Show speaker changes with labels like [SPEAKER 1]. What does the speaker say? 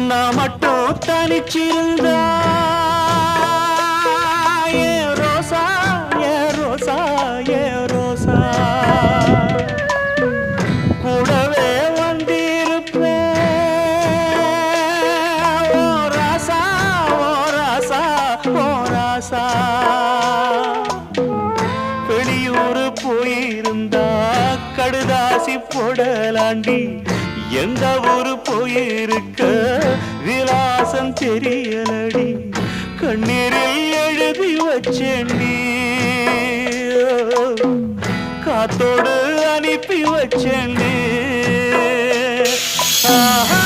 [SPEAKER 1] நான் மட்டும் தனிச்சிருந்தா ஏ ரோசா ஏ ரோசா ஏ ரோசா கூடவே வந்திருப்பேன் ஓ ராசா ஓ ராசா ஓ ராசா வெளியூர் போயிருந்தா கடுதாசி போடலாண்டி எந்த ஊரு போயிருக்க விலாசம் தெரியலடி கண்ணீரில் எழுதி வச்சேண்டி காத்தோடு அனுப்பி வச்சேண்டி ஆஹா